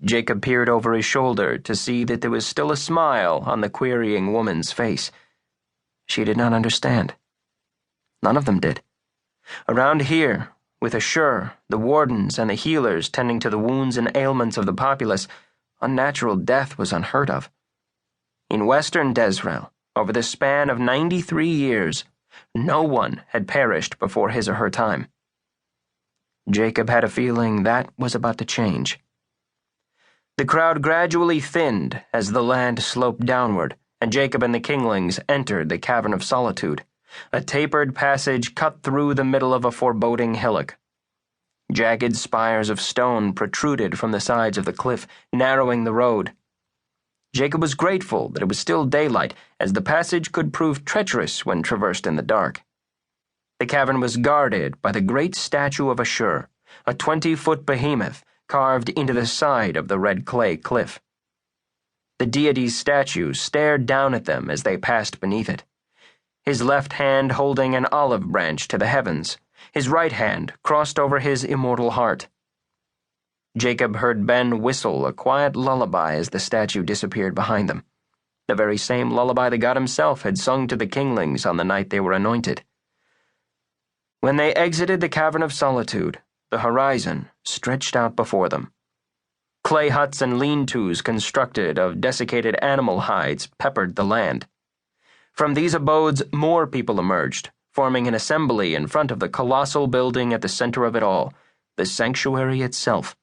Jacob peered over his shoulder to see that there was still a smile on the querying woman's face. She did not understand. None of them did. Around here, with Ashhur, the wardens, and the healers tending to the wounds and ailments of the populace, unnatural death was unheard of. In western Dezrel, over the span of 93 years, no one had perished before his or her time. Jacob had a feeling that was about to change. The crowd gradually thinned as the land sloped downward, and Jacob and the kinglings entered the Cavern of Solitude, a tapered passage cut through the middle of a foreboding hillock. Jagged spires of stone protruded from the sides of the cliff, narrowing the road. Jacob was grateful that it was still daylight, as the passage could prove treacherous when traversed in the dark. The cavern was guarded by the great statue of Ashhur, a 20-foot behemoth carved into the side of the red clay cliff. The deity's statue stared down at them as they passed beneath it, his left hand holding an olive branch to the heavens, his right hand crossed over his immortal heart. Jacob heard Ben whistle a quiet lullaby as the statue disappeared behind them, the very same lullaby the god himself had sung to the kinglings on the night they were anointed. When they exited the Cavern of Solitude, the horizon stretched out before them. Clay huts and lean-tos constructed of desiccated animal hides peppered the land. From these abodes, more people emerged, forming an assembly in front of the colossal building at the center of it all, the sanctuary itself.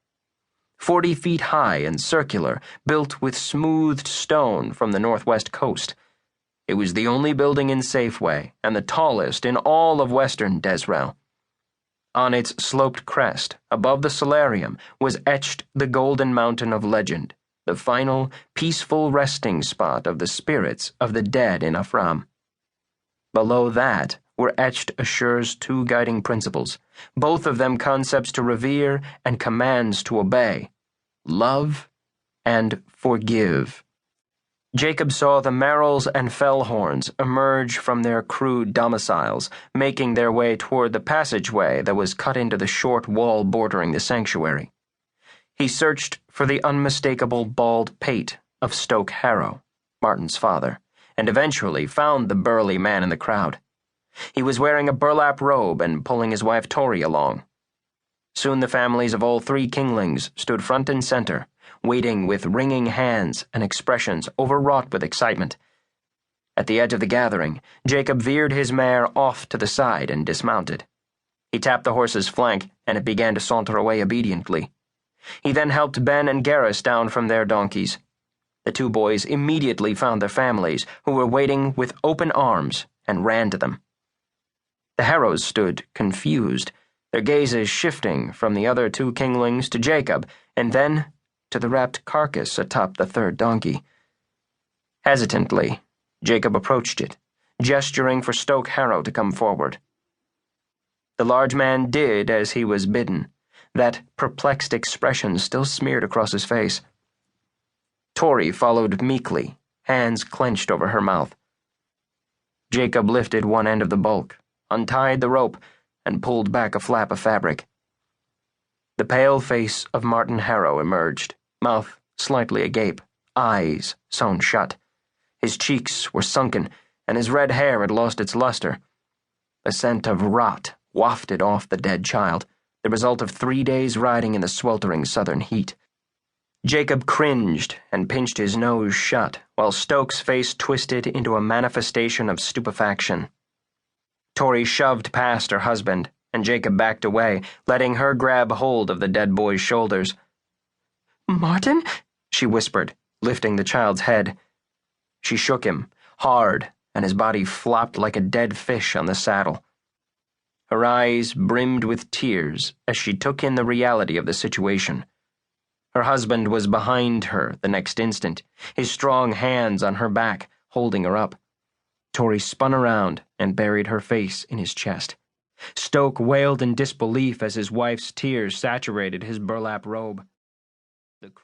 40 feet high and circular, built with smoothed stone from the northwest coast. It was the only building in Safeway and the tallest in all of western Dezrel. On its sloped crest, above the solarium, was etched the golden mountain of legend, the final, peaceful resting spot of the spirits of the dead in Afram. Below that were etched Ashhur's 2 guiding principles, both of them concepts to revere and commands to obey: love and forgive. Jacob saw the Merrills and Fellhorns emerge from their crude domiciles, making their way toward the passageway that was cut into the short wall bordering the sanctuary. He searched for the unmistakable bald pate of Stoke Harrow, Martin's father, and eventually found the burly man in the crowd. He was wearing a burlap robe and pulling his wife Tori along. Soon the families of all 3 kinglings stood front and center, waiting with wringing hands and expressions overwrought with excitement. At the edge of the gathering, Jacob veered his mare off to the side and dismounted. He tapped the horse's flank, and it began to saunter away obediently. He then helped Ben and Garrus down from their donkeys. The 2 boys immediately found their families, who were waiting with open arms, and ran to them. The Harrows stood confused, their gazes shifting from the other 2 kinglings to Jacob, and then to the wrapped carcass atop the 3rd donkey. Hesitantly, Jacob approached it, gesturing for Stoke Harrow to come forward. The large man did as he was bidden, that perplexed expression still smeared across his face. Tori followed meekly, hands clenched over her mouth. Jacob lifted one end of the bulk, untied the rope, and pulled back a flap of fabric. The pale face of Martin Harrow emerged, mouth slightly agape, eyes sewn shut. His cheeks were sunken, and his red hair had lost its luster. The scent of rot wafted off the dead child, the result of 3 days riding in the sweltering southern heat. Jacob cringed and pinched his nose shut, while Stoke's face twisted into a manifestation of stupefaction. Tori shoved past her husband, and Jacob backed away, letting her grab hold of the dead boy's shoulders. "Martin?" she whispered, lifting the child's head. She shook him, hard, and his body flopped like a dead fish on the saddle. Her eyes brimmed with tears as she took in the reality of the situation. Her husband was behind her the next instant, his strong hands on her back, holding her up. Tori spun around and buried her face in his chest. Stoke wailed in disbelief as his wife's tears saturated his burlap robe.